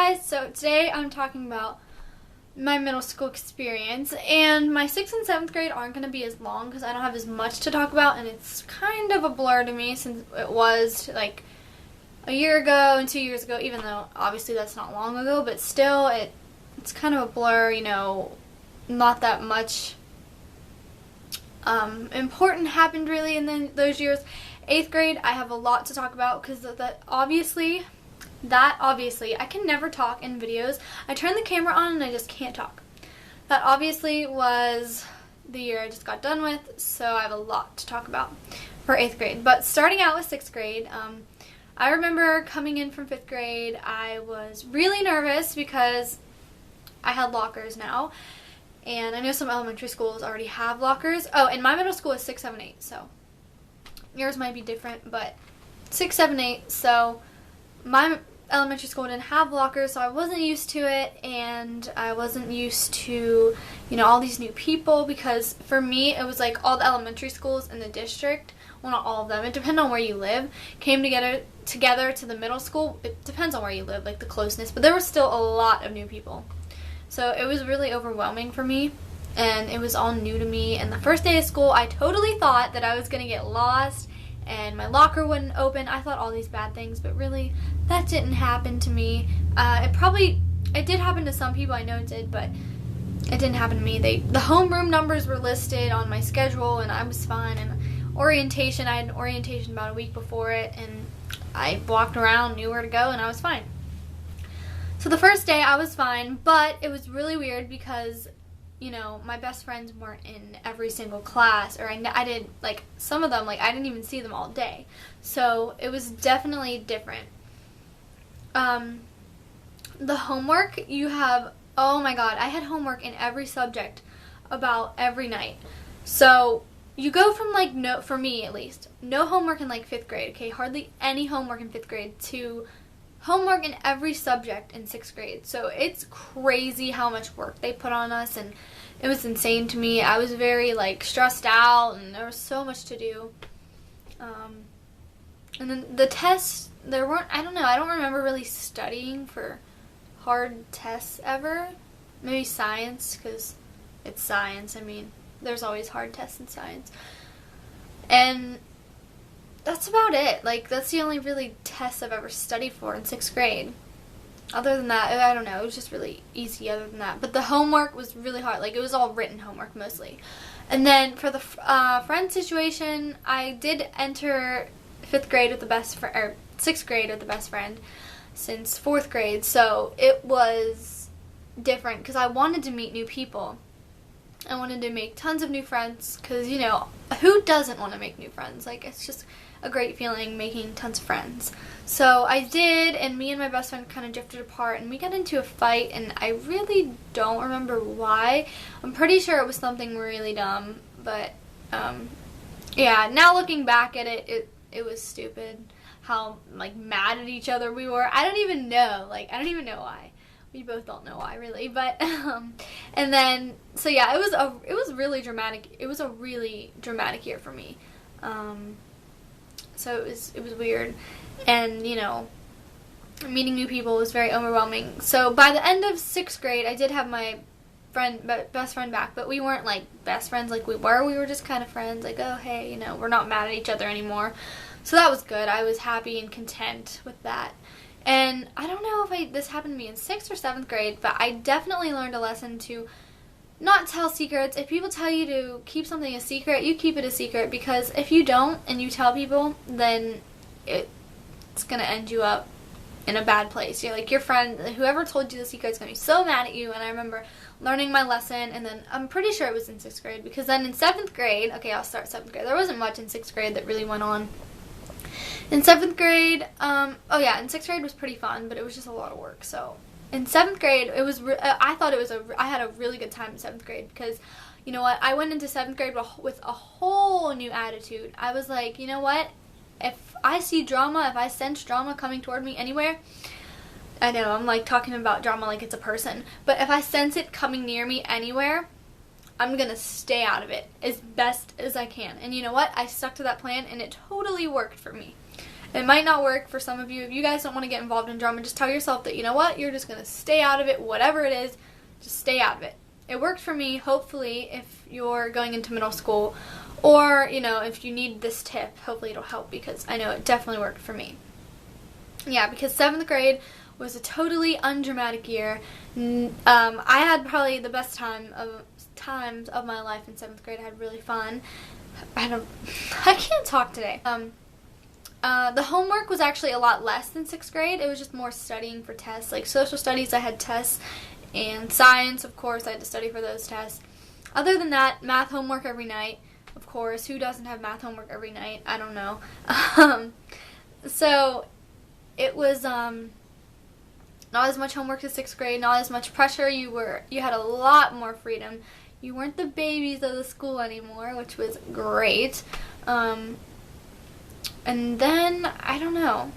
guys, so today I'm talking about my middle school experience, and my 6th and 7th grade aren't going to be as long because I don't have as much to talk about, and it's kind of a blur to me since it was like a year ago and 2 years ago, even though obviously that's not long ago, but still it's kind of a blur, you know, not that much important happened really in those years. 8th grade, I have a lot to talk about because that obviously I can never talk in videos. I turn the camera on and I just can't talk. That obviously was the year I just got done with, so I have a lot to talk about for 8th grade. But starting out with 6th grade, I remember coming in from 5th grade, I was really nervous because I had lockers now. And I know some elementary schools already have lockers. Oh, and my middle school is 6, 7, 8, so yours might be different, but 6, 7, 8, so my elementary school didn't have lockers, so I wasn't used to it, and I wasn't used to, you know, all these new people, because for me, it was like all the elementary schools in the district, well, not all of them, it depends on where you live, came together to the middle school. It depends on where you live, like the closeness, but there was still a lot of new people. So it was really overwhelming for me, and it was all new to me, and the first day of school, I totally thought that I was going to get lost, and my locker wouldn't open. I thought all these bad things, but really, that didn't happen to me. It did happen to some people, I know it did, but it didn't happen to me. The homeroom numbers were listed on my schedule, and I was fine, and orientation, I had an orientation about a week before it, and I walked around, knew where to go, and I was fine. So the first day I was fine, but it was really weird because, you know, my best friends weren't in every single class, or I didn't, like, some of them, like, I didn't even see them all day. So it was definitely different. The homework you have, oh my god, I had homework in every subject about every night. So you go from, like, no, for me at least, no homework in, like, 5th grade, okay, hardly any homework in 5th grade, to homework in every subject in 6th grade. So it's crazy how much work they put on us, and it was insane to me. I was very, like, stressed out, and there was so much to do. And then the tests, I don't remember really studying for hard tests ever. Maybe science, because it's science. I mean, there's always hard tests in science. And that's about it. Like, that's the only really test I've ever studied for in 6th grade. Other than that, I don't know, it was just really easy other than that. But the homework was really hard. Like, it was all written homework mostly. And then for the friend situation, I did enter 5th grade with the best friend, or 6th grade with the best friend since 4th grade. So it was different because I wanted to meet new people. I wanted to make tons of new friends because, you know, who doesn't want to make new friends? Like, it's just a great feeling making tons of friends. So I did, and me and my best friend kind of drifted apart, and we got into a fight, and I really don't remember why. I'm pretty sure it was something really dumb, but yeah, now looking back at it, it was stupid how, like, mad at each other we were. I don't even know why. We both don't know why, really, but and then, so yeah, it was really dramatic. It was a really dramatic year for me. So it was weird, and, you know, meeting new people was very overwhelming. So by the end of 6th grade, I did have my best friend back, but we weren't, like, best friends like we were just kind of friends, like, oh, hey, you know, we're not mad at each other anymore. So that was good. I was happy and content with that. And I don't know if this happened to me in 6th or 7th grade, but I definitely learned a lesson to not tell secrets. If people tell you to keep something a secret, you keep it a secret, because if you don't and you tell people, then it's going to end you up in a bad place. You're like, your friend, whoever told you the secret is going to be so mad at you. And I remember learning my lesson, and then I'm pretty sure it was in 6th grade, because then in 7th grade, okay, I'll start 7th grade. There wasn't much in 6th grade that really went on. In 7th grade, oh yeah, in 6th grade was pretty fun, but it was just a lot of work. So in 7th grade, I had a really good time in 7th grade, because, you know what, I went into 7th grade with a whole new attitude. I was like, you know what, if I see drama, if I sense drama coming toward me anywhere, I know I'm, like, talking about drama like it's a person, but if I sense it coming near me anywhere, I'm gonna stay out of it as best as I can. And you know what, I stuck to that plan, and it totally worked for me. It might not work for some of you. If you guys don't want to get involved in drama, just tell yourself that, you know what, you're just going to stay out of it, whatever it is, just stay out of it. It worked for me, hopefully, if you're going into middle school, or, you know, if you need this tip, hopefully it'll help, because I know it definitely worked for me. Yeah, because 7th grade was a totally undramatic year. I had probably the best times of my life in 7th grade. I had really fun. I can't talk today. The homework was actually a lot less than 6th grade. It was just more studying for tests. Like social studies, I had tests, and science, of course, I had to study for those tests. Other than that, math homework every night. Of course, who doesn't have math homework every night? I don't know. So it was not as much homework as 6th grade, not as much pressure. You had a lot more freedom. You weren't the babies of the school anymore, which was great. And then, I don't know.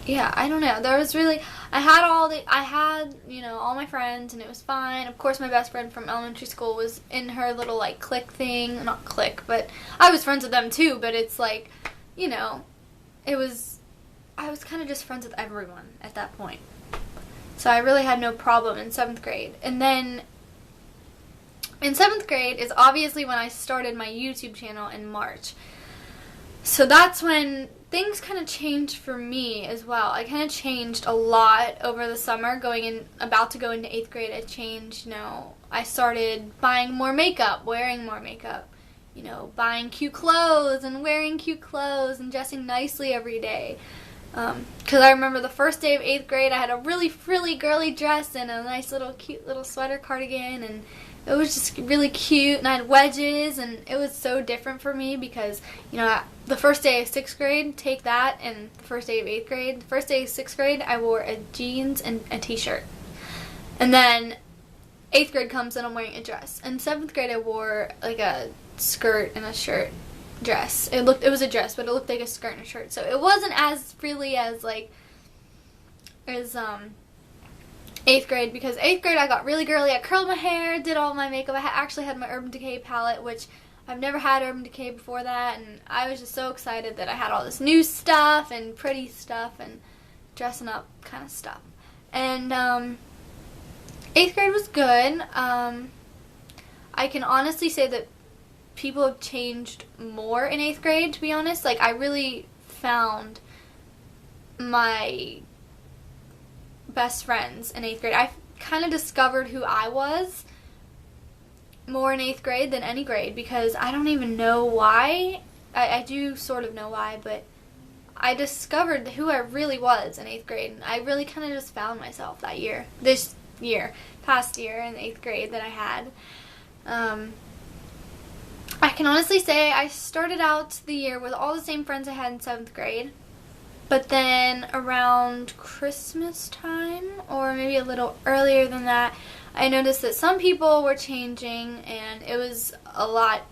Yeah, I don't know. There was really, I had, you know, all my friends, and it was fine. Of course, my best friend from elementary school was in her little, like, clique thing. Not clique, but I was friends with them, too. But it's like, you know, I was kind of just friends with everyone at that point. So I really had no problem in 7th grade. And then in 7th grade is obviously when I started my YouTube channel in March. So that's when things kind of changed for me as well. I kind of changed a lot over the summer, about to go into 8th grade. I changed, you know, I started buying more makeup, wearing more makeup, you know, buying cute clothes and wearing cute clothes and dressing nicely every day. Because I remember the first day of 8th grade, I had a really frilly girly dress and a nice little cute little sweater cardigan, and it was just really cute, and I had wedges, and it was so different for me because, you know, the first day of 6th grade, take that, and the first day of 8th grade, the first day of 6th grade, I wore a jeans and a t-shirt. And then 8th grade comes and I'm wearing a dress. And 7th grade I wore like a skirt and a shirt dress. It was a dress, but it looked like a skirt and a shirt. So it wasn't as frilly as 8th grade, because 8th grade I got really girly. I curled my hair, did all my makeup. I actually had my Urban Decay palette, which I've never had Urban Decay before that, and I was just so excited that I had all this new stuff and pretty stuff and dressing up kind of stuff. And 8th grade was good. I can honestly say that people have changed more in 8th grade, to be honest. Like, I really found my best friends in 8th grade. I kind of discovered who I was more in 8th grade than any grade, because I don't even know why. I do sort of know why, but I discovered who I really was in 8th grade, and I really kind of just found myself that year. Past year in 8th grade that I had. I can honestly say I started out the year with all the same friends I had in 7th grade. But then around Christmas time, or maybe a little earlier than that, I noticed that some people were changing, and it was a lot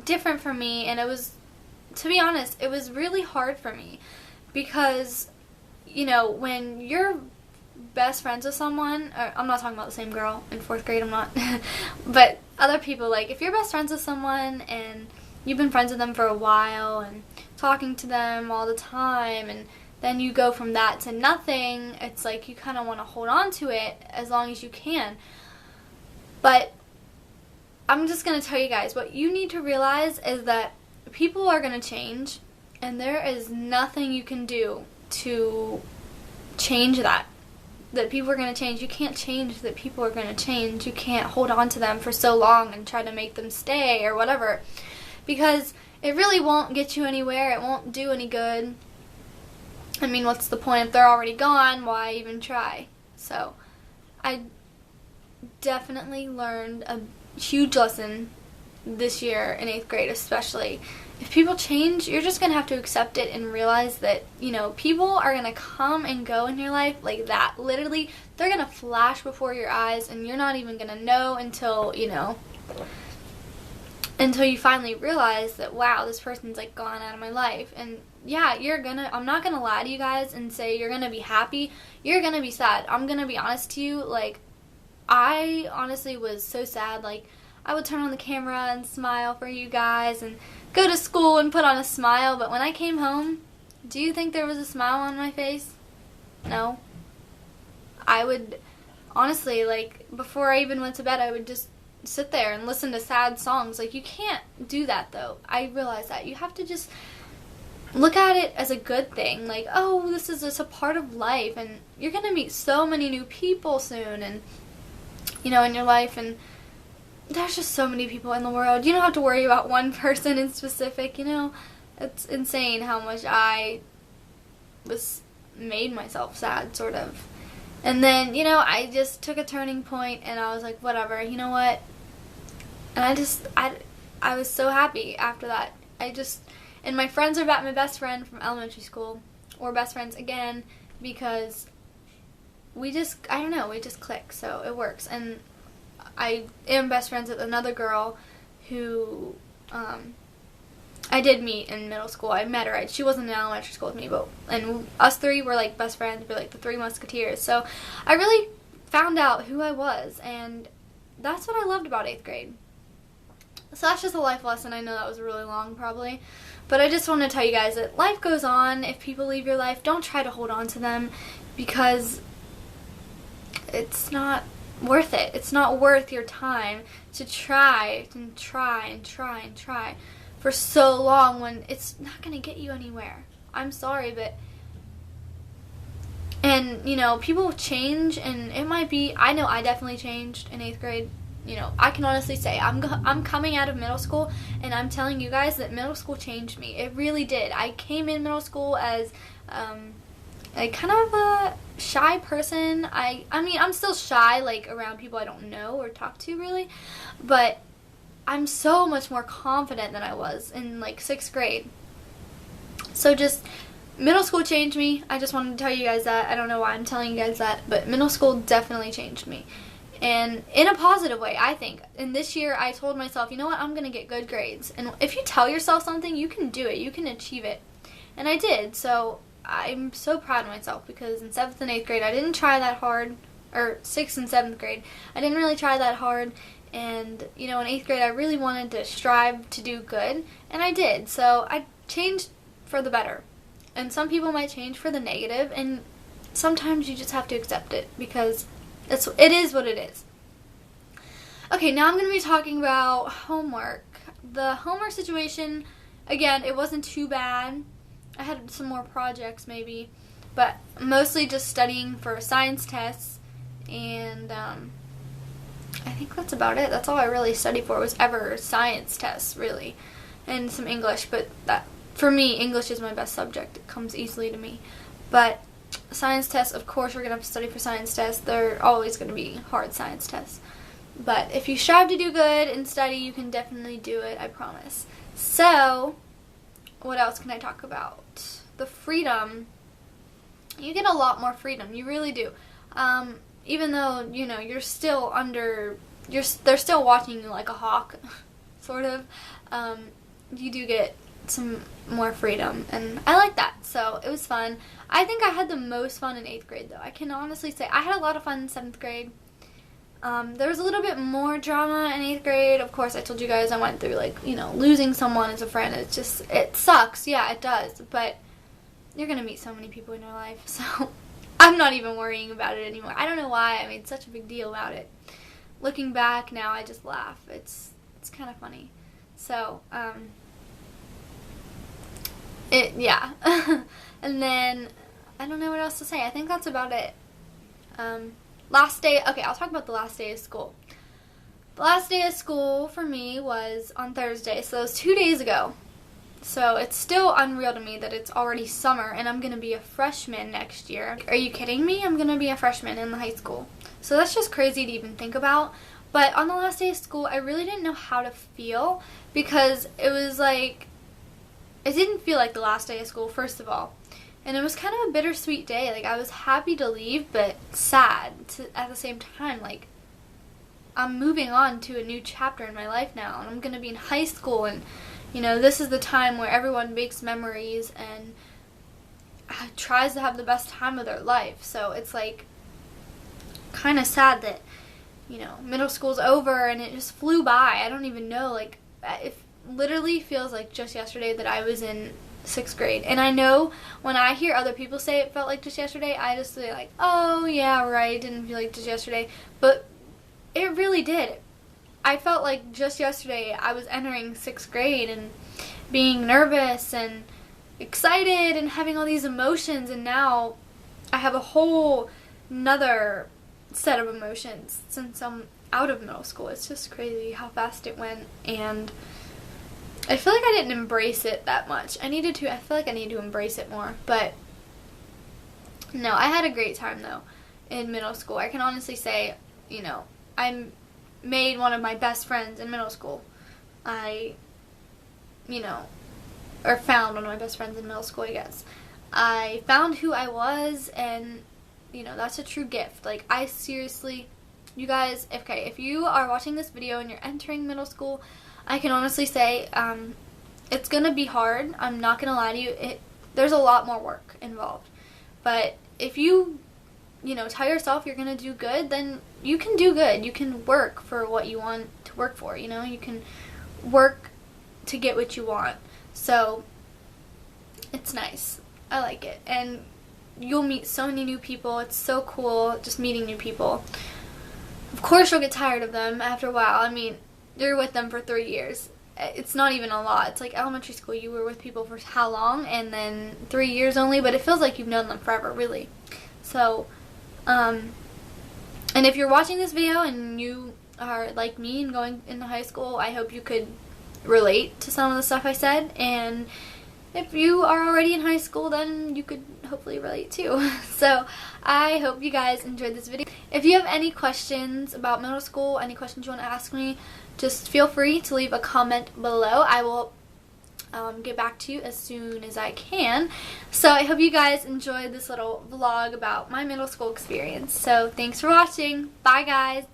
different for me. And it was, to be honest, it was really hard for me, because, you know, when you're best friends with someone, or I'm not talking about the same girl in 4th grade, I'm not, but other people, like, if you're best friends with someone and you've been friends with them for a while and talking to them all the time, and then you go from that to nothing, it's like you kind of want to hold on to it as long as you can. But I'm just going to tell you guys, what you need to realize is that people are going to change, and there is nothing you can do to change that. That people are going to change. You can't change that people are going to change. You can't hold on to them for so long and try to make them stay or whatever, because it really won't get you anywhere. It won't do any good. I mean, what's the point? If they're already gone, why even try? So I definitely learned a huge lesson this year in 8th grade, especially. If people change, you're just going to have to accept it and realize that, you know, people are going to come and go in your life like that. Literally, they're going to flash before your eyes, and you're not even going to know until, you know, until you finally realize that, wow, this person's, like, gone out of my life. And, yeah, I'm not going to lie to you guys and say you're going to be happy. You're going to be sad. I'm going to be honest to you, like, I honestly was so sad. Like, I would turn on the camera and smile for you guys and go to school and put on a smile, but when I came home, do you think there was a smile on my face? No. I would, honestly, like, before I even went to bed, I would just sit there and listen to sad songs. Like, you can't do that, though. I realize that. You have to just look at it as a good thing. Like, oh, this is just a part of life, and you're going to meet so many new people soon, and, you know, in your life, and there's just so many people in the world. You don't have to worry about one person in specific, you know. It's insane how much I made myself sad, sort of. And then, you know, I just took a turning point, and I was like, whatever, you know what? And I was so happy after that. And my friends are back. My best friend from elementary school, we're best friends again, because we just click, so it works. And I am best friends with another girl who I did meet in middle school. I met her. She wasn't in elementary school with me, and us three were like best friends. We're like the Three Musketeers. So I really found out who I was, and that's what I loved about 8th grade. So that's just a life lesson. I know that was really long probably, but I just want to tell you guys that life goes on. If people leave your life, don't try to hold on to them, because it's not worth it. It's not worth your time to try and try and try and try for so long when it's not going to get you anywhere. I'm sorry, but, and, you know, people change, and it might be, I know I definitely changed in 8th grade. You know, I can honestly say I'm coming out of middle school, and I'm telling you guys that middle school changed me. It really did. I came in middle school as a kind of a shy person. I mean, I'm still shy, like, around people I don't know or talk to, really, but I'm so much more confident than I was in, like, 6th grade. So just, middle school changed me. I just wanted to tell you guys that. I don't know why I'm telling you guys that, but middle school definitely changed me. And in a positive way, I think. And this year, I told myself, you know what, I'm going to get good grades. And if you tell yourself something, you can do it. You can achieve it. And I did. So I'm so proud of myself, because in 7th and 8th grade, I didn't try that hard. Or 6th and 7th grade, I didn't really try that hard. And, you know, in 8th grade, I really wanted to strive to do good. And I did. So I changed for the better. And some people might change for the negative. And sometimes you just have to accept it, because it is what it is. Okay, now I'm going to be talking about homework. The homework situation, again, it wasn't too bad. I had some more projects maybe, but mostly just studying for science tests, and I think that's about it. That's all I really studied for, was ever science tests, really, and some English, but that, for me, English is my best subject. It comes easily to me. But science tests, of course, we're going to have to study for science tests. They're always going to be hard science tests. But if you strive to do good and study, you can definitely do it, I promise. So, what else can I talk about? The freedom. You get a lot more freedom. You really do. Even though, you know, you're still they're still watching you like a hawk, sort of. You do get some more freedom, and I like that. So it was fun. I think I had the most fun in 8th grade, though. I can honestly say I had a lot of fun in 7th grade. There was a little bit more drama in 8th grade. Of course, I told you guys I went through, like, you know, losing someone as a friend. It sucks. Yeah, it does. But you're going to meet so many people in your life. So I'm not even worrying about it anymore. I don't know why I made such a big deal about it. Looking back now, I just laugh. It's kind of funny. So, yeah. And then, I don't know what else to say. I think that's about it. Last day, okay, I'll talk about the last day of school. The last day of school for me was on Thursday, so it was 2 days ago. So it's still unreal to me that it's already summer and I'm going to be a freshman next year. Are you kidding me? I'm going to be a freshman in the high school. So that's just crazy to even think about. But on the last day of school, I really didn't know how to feel, because it was like, it didn't feel like the last day of school, first of all. And it was kind of a bittersweet day. Like, I was happy to leave, but sad at the same time. Like, I'm moving on to a new chapter in my life now, and I'm going to be in high school, and, you know, this is the time where everyone makes memories and tries to have the best time of their life. So it's, like, kind of sad that you know, middle school's over and it just flew by. I don't even know, like, it literally feels like just yesterday that I was in 6th grade. And I know when I hear other people say it felt like just yesterday, I just say like, oh yeah, right, didn't feel like just yesterday. But it really did. I felt like just yesterday I was entering 6th grade and being nervous and excited and having all these emotions, and now I have a whole nother set of emotions since I'm out of middle school. It's just crazy how fast it went, and I feel like I didn't embrace it that much. I feel like I need to embrace it more, but no, I had a great time though in middle school. I can honestly say, you know, I made one of my best friends in middle school. I, you know, or found one of my best friends in middle school, I guess. I found who I was, and, you know, that's a true gift. Like, I seriously, you guys, okay, if you are watching this video and you're entering middle school, I can honestly say, it's gonna be hard. I'm not gonna lie to you. There's a lot more work involved. But if you know, tell yourself you're gonna do good, then you can do good. You can work for what you want to work for, you know? You can work to get what you want. So, it's nice. I like it. And you'll meet so many new people. It's so cool just meeting new people. Of course you'll get tired of them after a while. I mean, you're with them for 3 years. It's not even a lot. It's like elementary school. You were with people for how long? And then 3 years only. But it feels like you've known them forever, really. So, and if you're watching this video and you are like me and going into high school, I hope you could relate to some of the stuff I said. And if you are already in high school, then you could hopefully relate too. So I hope you guys enjoyed this video. If you have any questions about middle school, any questions you want to ask me, just feel free to leave a comment below. I will get back to you as soon as I can. So I hope you guys enjoyed this little vlog about my middle school experience. So thanks for watching. Bye guys.